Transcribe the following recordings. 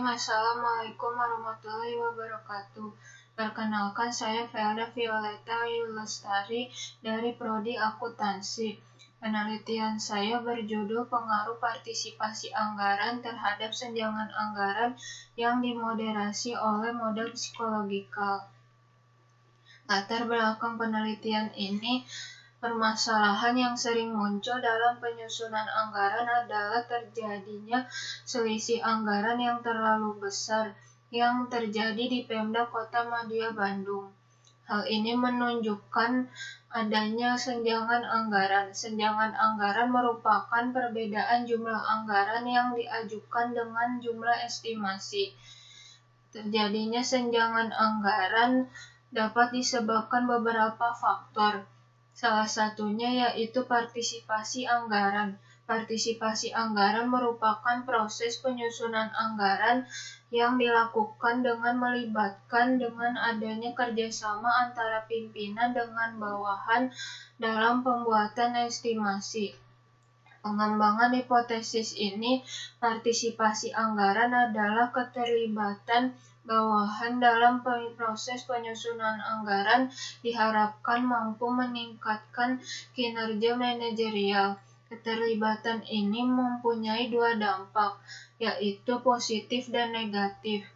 Bismillahirrahmanirrahim. Assalamualaikum warahmatullahi wabarakatuh. Perkenalkan, saya Velda Violeta Yulestari dari Prodi Akuntansi. Penelitian saya berjudul Pengaruh Partisipasi Anggaran terhadap Senjangan Anggaran yang dimoderasi oleh model psikologikal. Latar belakang penelitian ini, permasalahan yang sering muncul dalam penyusunan anggaran adalah terjadinya selisih anggaran yang terlalu besar yang terjadi di Pemda Kota Madya Bandung. Hal ini menunjukkan adanya senjangan anggaran. Senjangan anggaran merupakan perbedaan jumlah anggaran yang diajukan dengan jumlah estimasi. Terjadinya senjangan anggaran dapat disebabkan beberapa faktor. Salah satunya yaitu partisipasi anggaran. Partisipasi anggaran merupakan proses penyusunan anggaran yang dilakukan dengan melibatkan dengan adanya kerjasama antara pimpinan dengan bawahan dalam pembuatan estimasi. Pengembangan hipotesis ini, partisipasi anggaran adalah keterlibatan bawahan dalam proses penyusunan anggaran diharapkan mampu meningkatkan kinerja manajerial. Keterlibatan ini mempunyai dua dampak, yaitu positif dan negatif.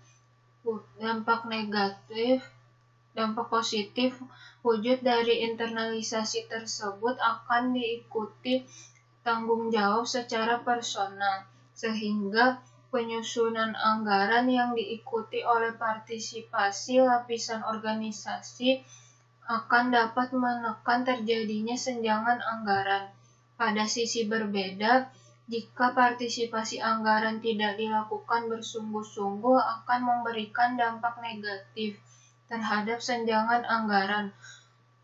Dampak positif, wujud dari internalisasi tersebut akan diikuti tanggung jawab secara personal, sehingga penyusunan anggaran yang diikuti oleh partisipasi lapisan organisasi akan dapat menekan terjadinya senjangan anggaran. Pada sisi berbeda, jika partisipasi anggaran tidak dilakukan bersungguh-sungguh akan memberikan dampak negatif terhadap senjangan anggaran.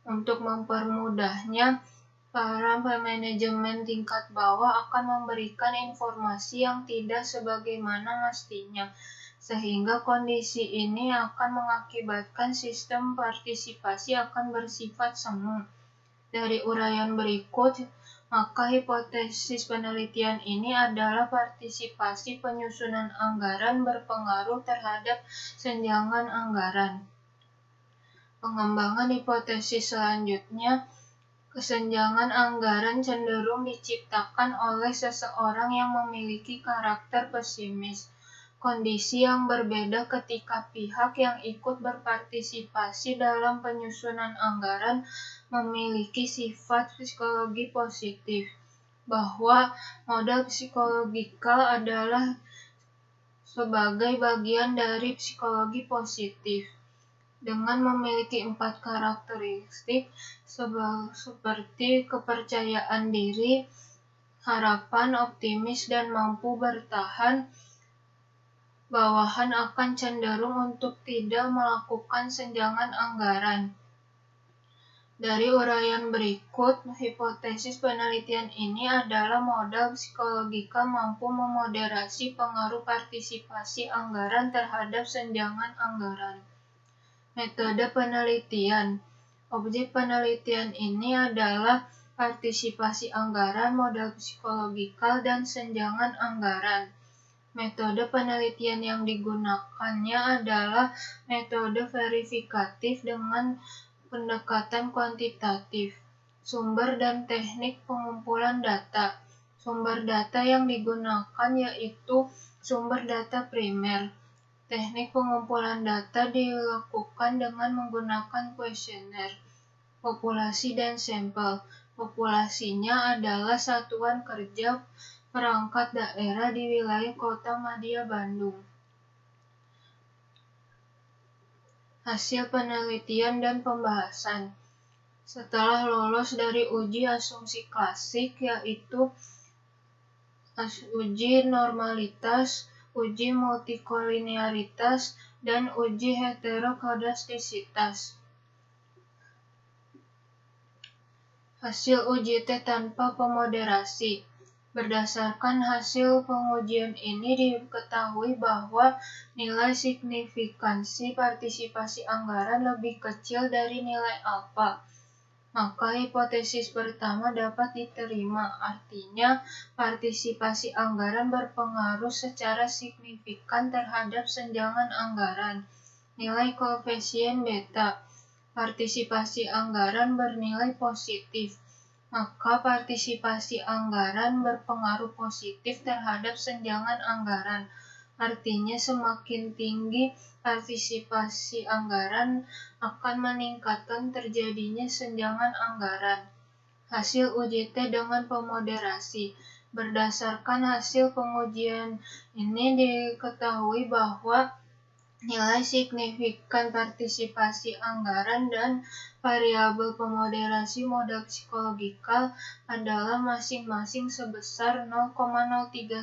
Untuk mempermudahnya, para manajemen tingkat bawah akan memberikan informasi yang tidak sebagaimana mestinya, sehingga kondisi ini akan mengakibatkan sistem partisipasi akan bersifat semu. Dari uraian berikut, maka hipotesis penelitian ini adalah partisipasi penyusunan anggaran berpengaruh terhadap senjangan anggaran. Pengembangan hipotesis selanjutnya, kesenjangan anggaran cenderung diciptakan oleh seseorang yang memiliki karakter pesimis. Kondisi yang berbeda ketika pihak yang ikut berpartisipasi dalam penyusunan anggaran memiliki sifat psikologi positif, bahwa model psikologikal adalah sebagai bagian dari psikologi positif. Dengan memiliki 4 karakteristik seperti kepercayaan diri, harapan, optimis, dan mampu bertahan, bawahan akan cenderung untuk tidak melakukan senjangan anggaran. Dari uraian berikut, hipotesis penelitian ini adalah model psikologikal mampu memoderasi pengaruh partisipasi anggaran terhadap senjangan anggaran. Metode penelitian. Objek penelitian ini adalah partisipasi anggaran, model psikologikal, dan senjangan anggaran. Metode penelitian yang digunakannya adalah metode verifikatif dengan pendekatan kuantitatif. Sumber dan teknik pengumpulan data. Sumber data yang digunakan yaitu sumber data primer. Teknik pengumpulan data dilakukan dengan menggunakan kuesioner, populasi, dan sampel. Populasinya adalah satuan kerja perangkat daerah di wilayah Kota Madya Bandung. Hasil penelitian dan pembahasan. Setelah lolos dari uji asumsi klasik, yaitu uji normalitas, uji multikolinearitas, dan uji heterokodastisitas. Hasil uji T tanpa pemoderasi. Berdasarkan hasil pengujian ini diketahui bahwa nilai signifikansi partisipasi anggaran lebih kecil dari nilai alfa. maka hipotesis pertama dapat diterima, artinya partisipasi anggaran berpengaruh secara signifikan terhadap senjangan anggaran. Nilai koefisien beta. Partisipasi anggaran bernilai positif, maka partisipasi anggaran berpengaruh positif terhadap senjangan anggaran. Artinya semakin tinggi partisipasi anggaran akan meningkatkan terjadinya senjangan anggaran. Hasil uji T dengan pemoderasi. Berdasarkan hasil pengujian ini diketahui bahwa nilai signifikan partisipasi anggaran dan variabel pemoderasi modal psikologikal adalah masing-masing sebesar 0,031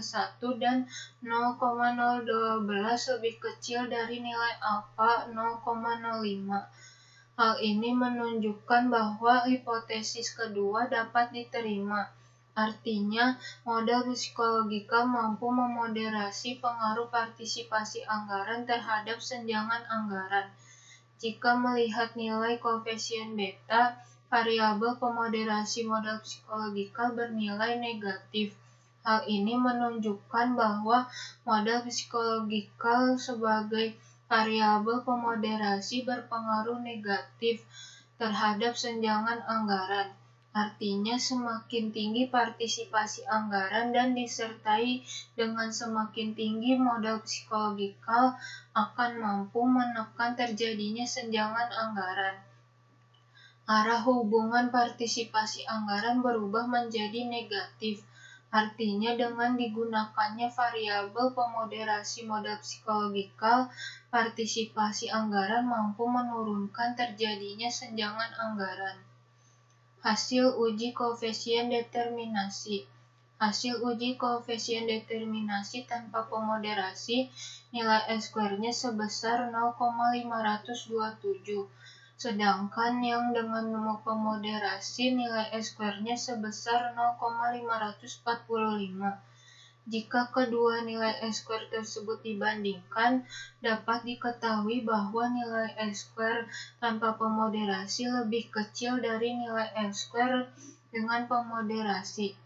dan 0,012 lebih kecil dari nilai alfa 0,05. Hal ini menunjukkan bahwa hipotesis kedua dapat diterima. Artinya, model psikologikal mampu memoderasi pengaruh partisipasi anggaran terhadap senjangan anggaran. Jika melihat nilai koefisien beta, variabel pemoderasi model psikologikal bernilai negatif. Hal ini menunjukkan bahwa model psikologikal sebagai variabel pemoderasi berpengaruh negatif terhadap senjangan anggaran. Artinya semakin tinggi partisipasi anggaran dan disertai dengan semakin tinggi modal psikologikal akan mampu menekan terjadinya senjangan anggaran. Arah hubungan partisipasi anggaran berubah menjadi negatif. Artinya dengan digunakannya variabel pemoderasi modal psikologikal, partisipasi anggaran mampu menurunkan terjadinya senjangan anggaran. Hasil uji koefisien determinasi. Hasil uji koefisien determinasi tanpa pemoderasi, nilai S-square-nya sebesar 0,527. Sedangkan yang dengan pemoderasi, nilai S-square-nya sebesar 0,545. Jika kedua nilai S-square tersebut dibandingkan, dapat diketahui bahwa nilai S-square tanpa pemoderasi lebih kecil dari nilai S-square dengan pemoderasi.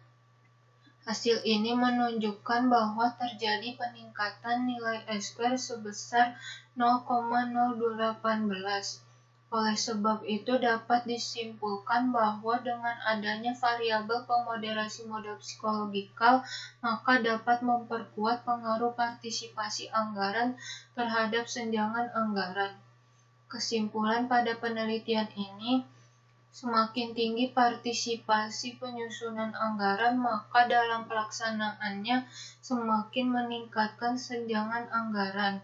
Hasil ini menunjukkan bahwa terjadi peningkatan nilai S-square sebesar 0,018. Oleh sebab itu dapat disimpulkan bahwa dengan adanya variabel pemoderasi modal psikologikal, maka dapat memperkuat pengaruh partisipasi anggaran terhadap senjangan anggaran. Kesimpulan pada penelitian ini, semakin tinggi partisipasi penyusunan anggaran, maka dalam pelaksanaannya semakin meningkatkan senjangan anggaran.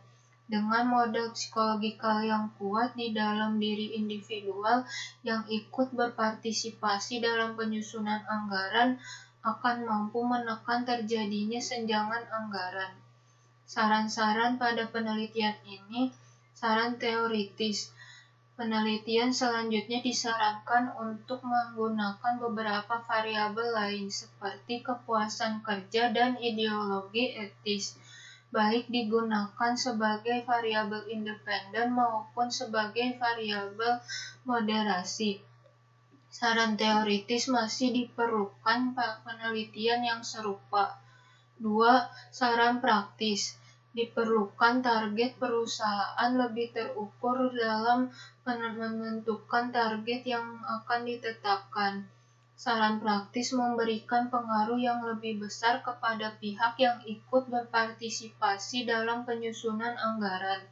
Dengan model psikologikal yang kuat di dalam diri individual yang ikut berpartisipasi dalam penyusunan anggaran akan mampu menekan terjadinya senjangan anggaran. Saran-saran pada penelitian ini, saran teoritis. Penelitian selanjutnya disarankan untuk menggunakan beberapa variabel lain seperti kepuasan kerja dan ideologi etis, baik digunakan sebagai variabel independen maupun sebagai variabel moderasi. Saran teoritis masih diperlukan penelitian yang serupa. 2. Saran praktis. Diperlukan target perusahaan lebih terukur dalam menentukan target yang akan ditetapkan. Saran praktis memberikan pengaruh yang lebih besar kepada pihak yang ikut berpartisipasi dalam penyusunan anggaran.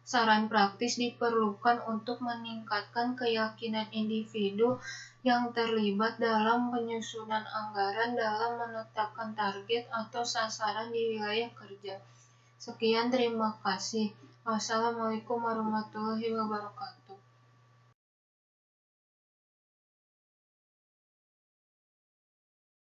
Saran praktis diperlukan untuk meningkatkan keyakinan individu yang terlibat dalam penyusunan anggaran dalam menetapkan target atau sasaran di wilayah kerja. Sekian, terima kasih. Wassalamualaikum warahmatullahi wabarakatuh.